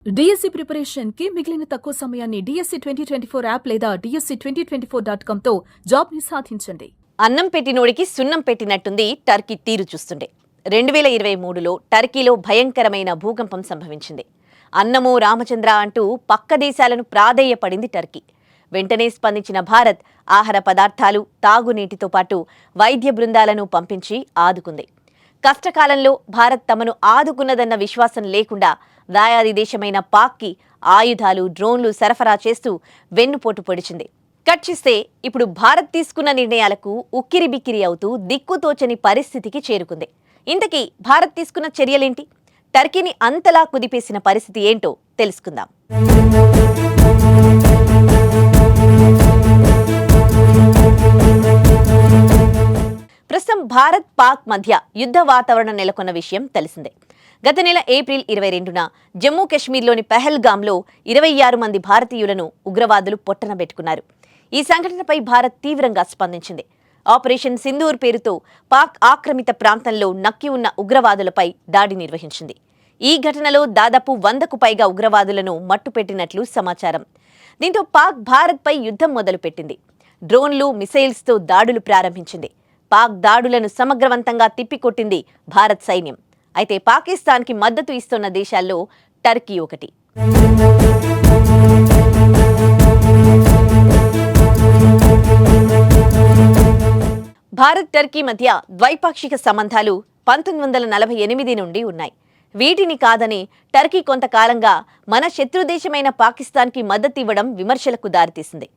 DSC preparation కి మిగిలిన తక్కువ సమయాన్ని డిఎస్సి 2024 యాప్ లేదా DSC2024.com తో జాబ్ ని సాధించండి. అన్నం పెట్టినోడికి సున్నం పెట్టినట్టుంది టర్కీ తీరు చూస్తుండే. 2023లో టర్కీలో భయంకరమైన భూకంపం సంభవించింది. అన్నమో రామచంద్ర అంటూ పక్క దేశాలను ప్రాధేయపడింది టర్కీ. వెంటనే స్పందించిన భారత్ ఆహార పదార్థాలు, తాగునీటితో పాటు వైద్య బృందాలను పంపించి ఆదుకుంది. కష్టకాలంలో భారత్ తమను ఆదుకున్నదన్న విశ్వాసం లేకుండా దాయాది దేశమైన పాక్కి ఆయుధాలు, డ్రోన్లు సరఫరా చేస్తూ వెన్నుపోటు పొడిచింది. కట్ చేస్తే ఇప్పుడు భారత్ తీసుకున్న నిర్ణయాలకు ఉక్కిరిబిక్కిరి అవుతూ దిక్కుతోచని పరిస్థితికి చేరుకుంది. ఇంతకీ భారత్ తీసుకున్న చర్యలేంటి? టర్కీని అంతలా కుదిపేసిన పరిస్థితి ఏంటో తెలుసుకుందాం. ప్రస్తుతం భారత్ పాక్ మధ్య యుద్ధ వాతావరణం నెలకొన్న విషయం తెలిసిందే. గత నెల ఏప్రిల్ 22న జమ్మూ కశ్మీర్లోని పెహల్గాంలో 26 మంది భారతీయులను ఉగ్రవాదులు పొట్టనబెట్టుకున్నారు. ఈ సంఘటనపై భారత్ తీవ్రంగా స్పందించింది. ఆపరేషన్ సింధూర్ పేరుతో పాక్ ఆక్రమిత ప్రాంతంలో నక్కి ఉన్న ఉగ్రవాదులపై దాడి నిర్వహించింది. ఈ ఘటనలో దాదాపు 100కు పైగా ఉగ్రవాదులను మట్టుపెట్టినట్లు సమాచారం. దీంతో పాక్ భారత్పై యుద్ధం మొదలుపెట్టింది. డ్రోన్లు, మిసైల్స్తో దాడులు ప్రారంభించింది. పాక్ దాడులను సమగ్రవంతంగా తిప్పికొట్టింది భారత్ సైన్యం. అయితే పాకిస్తాన్కి మద్దతు ఇస్తున్న దేశాల్లో టర్కీ ఒకటి. భారత్ టర్కీ మధ్య ద్వైపాక్షిక సంబంధాలు 1948 నుండి ఉన్నాయి. వీటిని కాదని టర్కీ కొంతకాలంగా మన శత్రుదేశమైన పాకిస్తాన్కి మద్దతివ్వడం విమర్శలకు దారితీసింది.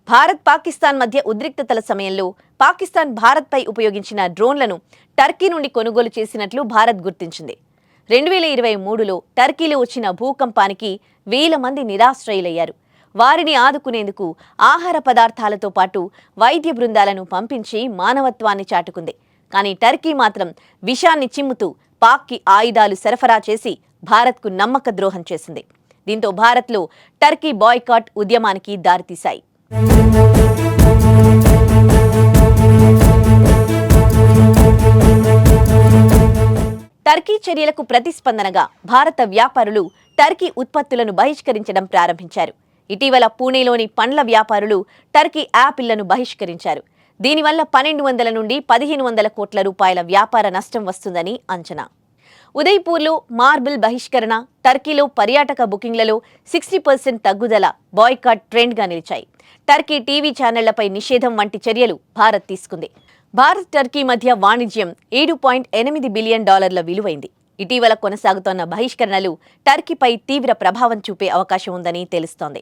భారత్ పాకిస్తాన్ మధ్య ఉద్రిక్తతల సమయంలో పాకిస్తాన్ భారత్పై ఉపయోగించిన డ్రోన్లను టర్కీ నుండి కొనుగోలు చేసినట్లు భారత్ గుర్తించింది. 2023లో టర్కీలో వచ్చిన భూకంపానికి 1000 మంది నిరాశ్రయులయ్యారు. వారిని ఆదుకునేందుకు ఆహార పదార్థాలతో పాటు వైద్య బృందాలను పంపించి మానవత్వాన్ని చాటుకుంది. కానీ టర్కీ మాత్రం విషాన్ని చిమ్ముతూ పాక్కి ఆయుధాలు సరఫరా చేసి భారత్కు నమ్మక ద్రోహం చేసింది. దీంతో భారత్లో టర్కీ బాయ్కాట్ ఉద్యమానికి దారితీశాయి. టర్కీ చర్యలకు ప్రతిస్పందనగా భారత వ్యాపారులు టర్కీ ఉత్పత్తులను బహిష్కరించడం ప్రారంభించారు. ఇటీవల పూణేలోని పండ్ల వ్యాపారులు టర్కీ యాపిళ్లను బహిష్కరించారు. దీనివల్ల 1200 నుండి 1500 కోట్ల రూపాయల వ్యాపార నష్టం వస్తుందని అంచనా. ఉదయ్పూర్లో మార్బుల్ బహిష్కరణ, టర్కీలో పర్యాటక బుకింగ్లలో 60% తగ్గుదల బాయ్కాట్ ట్రెండ్గా నిలిచాయి. టర్కీ టీవీ ఛానళ్లపై నిషేధం వంటి చర్యలు భారత్ తీసుకుంది. భారత్ టర్కీ మధ్య వాణిజ్యం $7.8 బిలియన్ విలువైంది. ఇటీవల కొనసాగుతోన్న బహిష్కరణలు టర్కీపై తీవ్ర ప్రభావం చూపే అవకాశం ఉందని తెలుస్తోంది.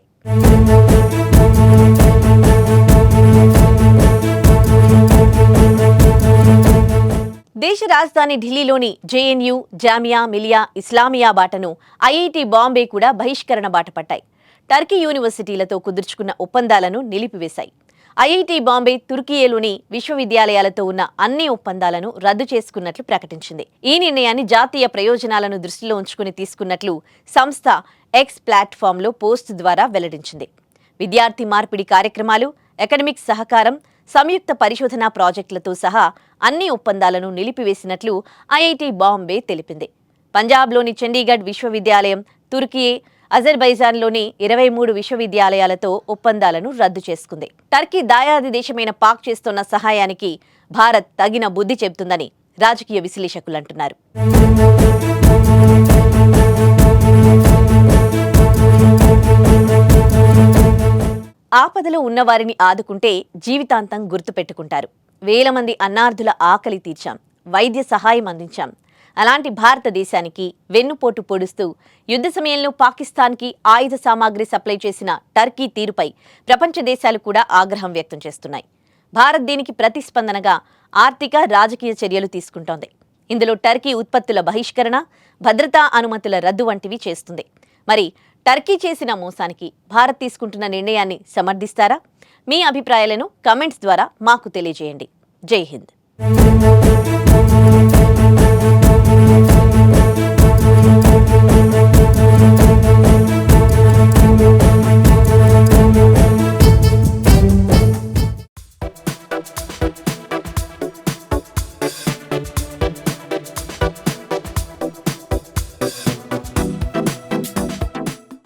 దేశ రాజధాని ఢిల్లీలోని జేఎన్యూ, జామియా మిలియా ఇస్లామియా బాటను ఐఐటి బాంబే కూడా బహిష్కరణ బాట పట్టాయి. టర్కీ యూనివర్సిటీలతో కుదుర్చుకున్న ఒప్పందాలను నిలిపివేశాయి. ఐఐటి బాంబే తుర్కియేలోని విశ్వవిద్యాలయాలతో ఉన్న అన్ని ఒప్పందాలను రద్దు చేసుకున్నట్లు ప్రకటించింది. ఈ నిర్ణయాన్ని జాతీయ ప్రయోజనాలను దృష్టిలో ఉంచుకుని తీసుకున్నట్లు సంస్థ ఎక్స్ ప్లాట్ఫామ్లో పోస్ట్ ద్వారా వెల్లడించింది. విద్యార్థి మార్పిడి కార్యక్రమాలు, అకాడమిక్ సహకారం, సంయుక్త పరిశోధనా ప్రాజెక్టులతో సహా అన్ని ఒప్పందాలను నిలిపివేసినట్లు ఐఐటి బాంబే తెలిపింది. పంజాబ్లోని చండీగఢ్ విశ్వవిద్యాలయం, తుర్కియే, అజర్బైజాన్లోని 23 విశ్వవిద్యాలయాలతో ఒప్పందాలను రద్దు చేసుకుంది. టర్కీ దాయాది దేశమైన పాక్ చేస్తున్న సహాయానికి భారత్ తగిన బుద్ధి చెబుతుందని రాజకీయ విశ్లేషకులు అంటున్నారు. ఆపదలో ఉన్నవారిని ఆదుకుంటే జీవితాంతం గుర్తుపెట్టుకుంటారు. 1000 మంది అన్నార్థుల ఆకలి తీర్చాం, వైద్య సహాయం అందించాం. అలాంటి భారతదేశానికి వెన్నుపోటు పొడుస్తూ యుద్ధ సమయంలో పాకిస్తాన్కి ఆయుధ సామాగ్రి సప్లై చేసిన టర్కీ తీరుపై ప్రపంచ దేశాలు కూడా ఆగ్రహం వ్యక్తం చేస్తున్నాయి. భారత్ దీనికి ప్రతిస్పందనగా ఆర్థిక, రాజకీయ చర్యలు తీసుకుంటోంది. ఇందులో టర్కీ ఉత్పత్తుల బహిష్కరణ, భద్రతా అనుమతుల రద్దు వంటివి చేస్తుంది. మరి టర్కీ చేసిన మోసానికి భారత్ తీసుకుంటున్న నిర్ణయాన్ని సమర్థిస్తారా? మీ అభిప్రాయాలను కమెంట్స్ ద్వారా మాకు తెలియజేయండి. జై హింద్.